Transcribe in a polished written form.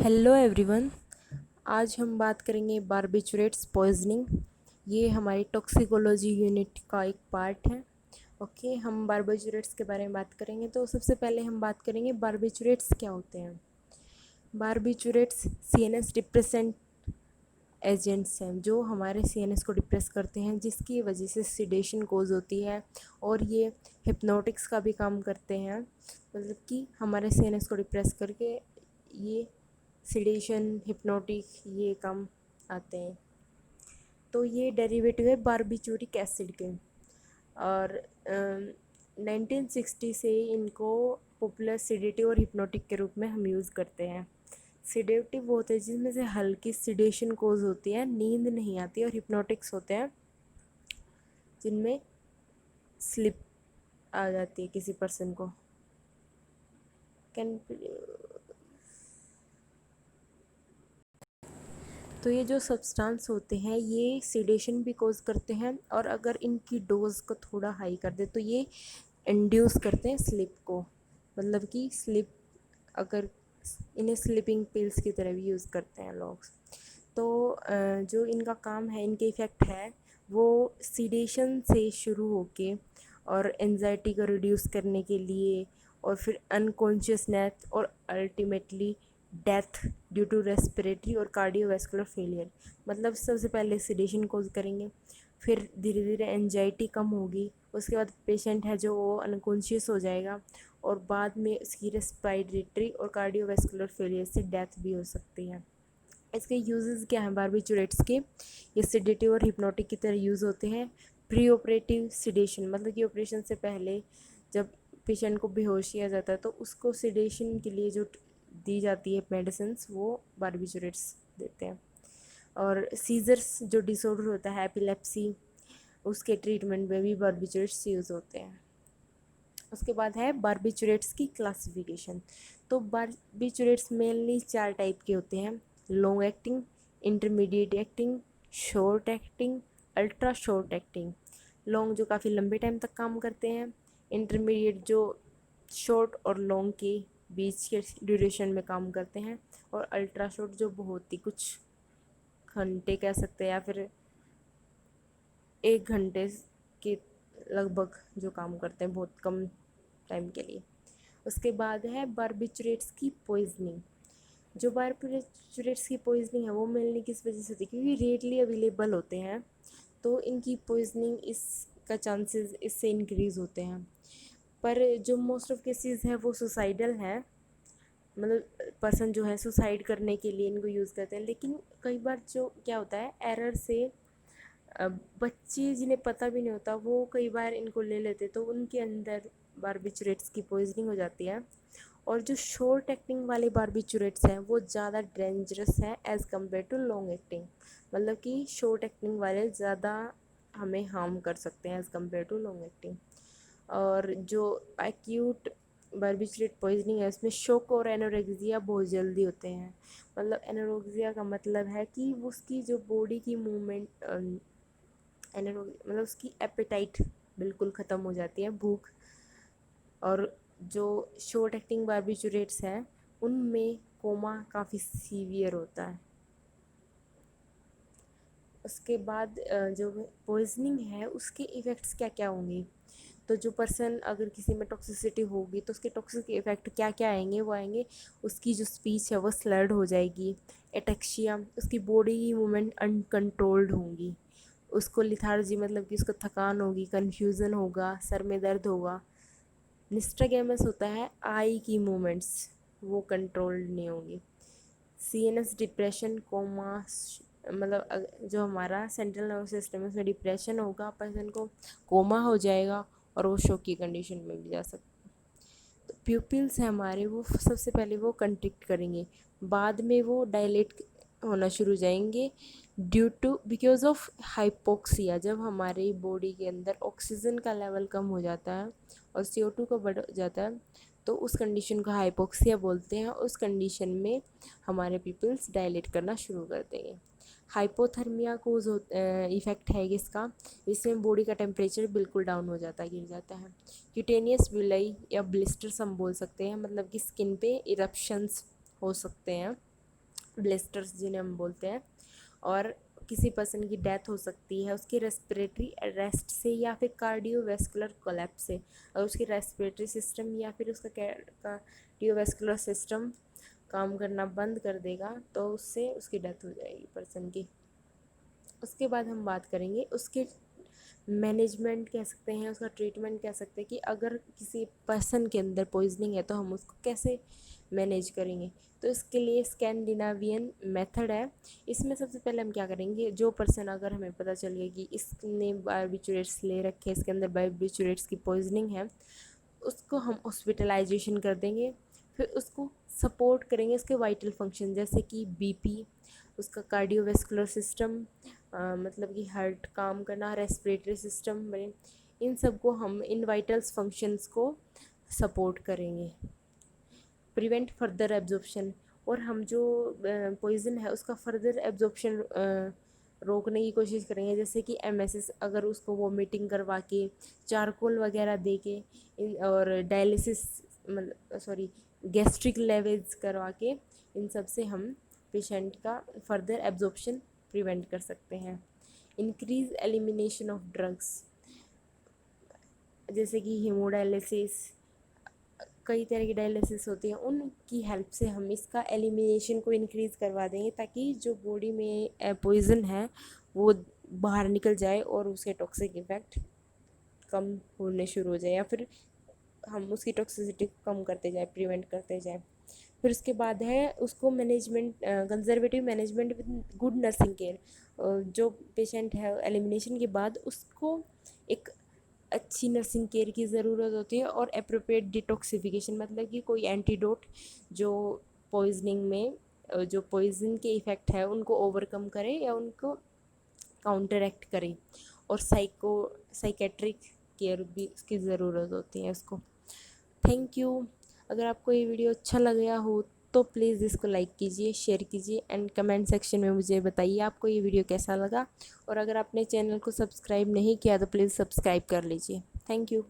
Hello everyone. आज हम बात करेंगे बारबिचुरेट्स पॉइजनिंग। ये हमारी टॉक्सिकोलॉजी यूनिट का एक पार्ट है। ओके, हम बारबिचुरेट्स के बारे में बात करेंगे। तो सबसे पहले हम बात करेंगे बारबिचुरेट्स क्या होते हैं। बारबिचुरेट्स सीएनएस डिप्रेसेंट एजेंट्स हैं जो हमारे सीएनएस को डिप्रेस करते हैं, जिसकी वजह से सिडेशन कोज होती है। और ये हिप्नोटिक्स का भी काम करते हैं, मतलब कि हमारे सीएनएस को डिप्रेस करके ये सिडेशन हिप्नोटिक ये काम आते हैं। तो ये डेरिवेटिव है बारबिचूरिक एसिड के। और 1960 से इनको पॉपुलर सिडेटिव और हिप्नोटिक के रूप में हम यूज़ करते हैं। सिडेटिव वो होते हैं जिसमें से हल्की सिडेशन कोज होती है, नींद नहीं आती। और हिप्नोटिक्स होते हैं जिनमें स्लिप आ जाती है किसी पर्सन को। कैन तो ये जो सब्सटेंस होते हैं ये सिडेशन भी कोज करते हैं, और अगर इनकी डोज को थोड़ा हाई कर दे तो ये इंड्यूस करते हैं स्लिप को। मतलब कि स्लिप, अगर इन्हें स्लीपिंग पिल्स की तरह भी यूज़ करते हैं लोग। तो जो इनका काम है, इनके इफ़ेक्ट है वो सिडेशन से शुरू होके और एंजाइटी को रिड्यूस करने के लिए, और फिर अनकॉन्शियसनेस, और ultimately death due to respiratory और कार्डियोवैस्कुलर फेलियर। मतलब सबसे पहले सिडेशन कोज करेंगे, फिर धीरे धीरे एंजाइटी कम होगी, उसके बाद पेशेंट है जो वो अनकॉन्शियस हो जाएगा, और बाद में उसकी रेस्पिरेटरी और कार्डियोवैस्कुलर फेलियर से डेथ भी हो सकती है। इसके यूजेस क्या हैं बारबिचुरेट्स के? ये सिडेटिव और हिप्नोटिक की तरह यूज़ होते हैं। प्री ऑपरेटिव सिडेशन, मतलब कि ऑपरेशन से पहले जब पेशेंट को बेहोश किया जाता है तो उसको सिडेशन के लिए जो दी जाती है मेडिसिन, वो बारबिचुरेट्स देते हैं। और सीजर्स जो डिसऑर्डर होता है एपिलेप्सी, उसके ट्रीटमेंट में भी बारबिचुरेट्स यूज़ होते हैं। उसके बाद है बारबिचुरेट्स की क्लासिफिकेशन। तो बारबिचुरेट्स मेनली 4 टाइप के होते हैं: long acting, intermediate acting, short acting, ultra short acting. Long जो काफ़ी लंबे टाइम तक काम करते हैं, इंटरमीडिएट जो शॉर्ट और लॉन्ग के बीच के ड्यूरेशन में काम करते हैं, और अल्ट्रा शॉर्ट जो बहुत ही कुछ घंटे कह सकते हैं या फिर 1 घंटे के लगभग जो काम करते हैं, बहुत कम टाइम के लिए। उसके बाद है बारबिचुरेट्स की पॉइजनिंग। जो बारबिचुरेट्स की पॉइजनिंग है वो मेनली किस वजह से होती है? क्योंकि रेडली अवेलेबल होते हैं, तो इनकी पॉइजनिंग इसका चांसेस इससे इंक्रीज़ होते हैं। पर जो मोस्ट ऑफ केसेस है वो सुसाइडल है, मतलब पर्सन जो है सुसाइड करने के लिए इनको यूज़ करते हैं। लेकिन कई बार जो क्या होता है, एरर से बच्चे जिन्हें पता भी नहीं होता वो कई बार इनको ले लेते, तो उनके अंदर बारबिचुरेट्स की पॉइजनिंग हो जाती है। और जो शॉर्ट एक्टिंग वाले बारबिचुरेट्स हैं वो ज़्यादा डेंजरस है as compare to long acting. मतलब कि शॉर्ट एक्टिंग वाले ज़्यादा हमें हार्म कर सकते हैं as compare to long acting. और जो एक्यूट बारबिचुरेट पॉइजनिंग है उसमें शॉक और एनोरेक्सिया बहुत जल्दी होते हैं। मतलब एनोरेक्सिया का मतलब है कि उसकी जो बॉडी की मूवमेंट, मतलब उसकी एपेटाइट बिल्कुल ख़त्म हो जाती है, भूख। और जो शॉर्ट एक्टिंग बारबिचुरेट्स हैं उनमें कोमा काफ़ी सीवियर होता है। उसके बाद जो पॉइजनिंग है उसके इफ़ेक्ट्स क्या क्या होंगे? तो जो पर्सन, अगर किसी में टॉक्सिसिटी होगी तो उसके टॉक्सिक इफेक्ट क्या क्या आएंगे? वो आएंगे, उसकी जो स्पीच है वो स्लर्ड हो जाएगी, एटेक्शिया, उसकी बॉडी की मूवमेंट अनकंट्रोल्ड होंगी, उसको लिथार्जी मतलब कि उसको थकान होगी, कन्फ्यूज़न होगा, सर में दर्द होगा। निस्ट्रागेमस होता है आई की मूवमेंट्स, वो कंट्रोल्ड नहीं होंगी। सीएनएस डिप्रेशन, कोमा, मतलब जो हमारा सेंट्रल नर्वस सिस्टम है उसमें डिप्रेशन होगा, पर्सन को कोमा हो जाएगा, और वो शॉक की कंडीशन में भी जा सकता है। तो प्यूपिल्स हैं हमारे, वो सबसे पहले वो कंट्रिक्ट करेंगे, बाद में वो डायलेट होना शुरू हो जाएंगे due to because of hypoxia. जब हमारी बॉडी के अंदर ऑक्सीजन का लेवल कम हो जाता है और CO2 का बढ़ जाता है, तो उस कंडीशन को हाइपोक्सिया बोलते हैं। उस कंडीशन में हमारे पीपल्स डायलेट करना शुरू कर देंगे। हाइपोथर्मिया को इफ़ेक्ट है इसका, इसमें बॉडी का टेम्परेचर बिल्कुल डाउन हो जाता है, गिर जाता है। क्यूटेनियस विलाई या ब्लिस्टर्स हम बोल सकते हैं, मतलब कि स्किन पे इरप्शंस हो सकते हैं। ब्लिस्टर्स जिन्हें हम बोलते हैं, और किसी पर्सन की डेथ हो सकती है उसकी रेस्पिरेटरी अरेस्ट से या फिर कार्डियोवैस्कुलर कोलैप्स से। अगर उसकी रेस्पिरेटरी सिस्टम या फिर उसका कार्डियोवैस्कुलर सिस्टम काम करना बंद कर देगा तो उससे उसकी डेथ हो जाएगी पर्सन की। उसके बाद हम बात करेंगे उसके मैनेजमेंट कह सकते हैं, उसका ट्रीटमेंट कह सकते हैं कि अगर किसी पर्सन के अंदर पॉइजनिंग है तो हम उसको कैसे मैनेज करेंगे। तो इसके लिए स्कैंडिनावियन मेथड है। इसमें सबसे पहले हम क्या करेंगे, जो पर्सन अगर हमें पता चल गया कि इसने बारबिचुरेट्स ले रखे हैं, इसके अंदर बारबिचुरेट्स की पॉइजनिंग है, उसको हम हॉस्पिटलाइजेशन कर देंगे। फिर उसको सपोर्ट करेंगे उसके वाइटल फंक्शन जैसे कि बीपी, उसका कार्डियोवैस्कुलर सिस्टम, मतलब कि हार्ट काम करना, रेस्पिरेटरी सिस्टम में, इन सब को हम इन वाइटल्स फंक्शंस को सपोर्ट करेंगे। प्रिवेंट फर्दर एब्जॉर्प्शन, और हम जो पॉइज़न है उसका फर्दर एब्जॉर्प्शन रोकने की कोशिश करेंगे, जैसे कि एमएसएस अगर उसको वोमिटिंग करवा के, चारकोल वगैरह दे के, और डायलिसिस मतलब सॉरी गैस्ट्रिक लेवल्स करवा के, इन सब से हम पेशेंट का फर्दर एब्जॉर्प्शन प्रिवेंट कर सकते हैं। इंक्रीज एलिमिनेशन ऑफ ड्रग्स, जैसे कि हीमोडायलिसिस, कई तरह की डायलिसिस होती है, उनकी हेल्प से हम इसका एलिमिनेशन को इंक्रीज़ करवा देंगे ताकि जो बॉडी में पॉइज़न है वो बाहर निकल जाए और उसके टॉक्सिक इफ़ेक्ट कम होने शुरू हो जाए, या फिर हम उसकी टॉक्सिसिटी को कम करते जाए, प्रिवेंट करते जाए। फिर उसके बाद है उसको management, conservative management with good nursing care. जो पेशेंट है एलिमिनेशन के बाद उसको एक अच्छी नर्सिंग केयर की ज़रूरत होती है, और अप्रोप्रिएट डिटॉक्सिफिकेशन, मतलब कि कोई एंटीडोट जो पॉइजनिंग में जो पॉइजन के इफ़ेक्ट है उनको ओवरकम करे या उनको काउंटरएक्ट करे, और साइकेट्रिक केयर भी उसकी ज़रूरत होती है उसको। Thank you. अगर आपको ये वीडियो अच्छा लग गया हो तो प्लीज़ इसको लाइक कीजिए, शेयर कीजिए, एंड कमेंट सेक्शन में मुझे बताइए आपको ये वीडियो कैसा लगा। और अगर आपने चैनल को सब्सक्राइब नहीं किया तो प्लीज़ सब्सक्राइब कर लीजिए। Thank you.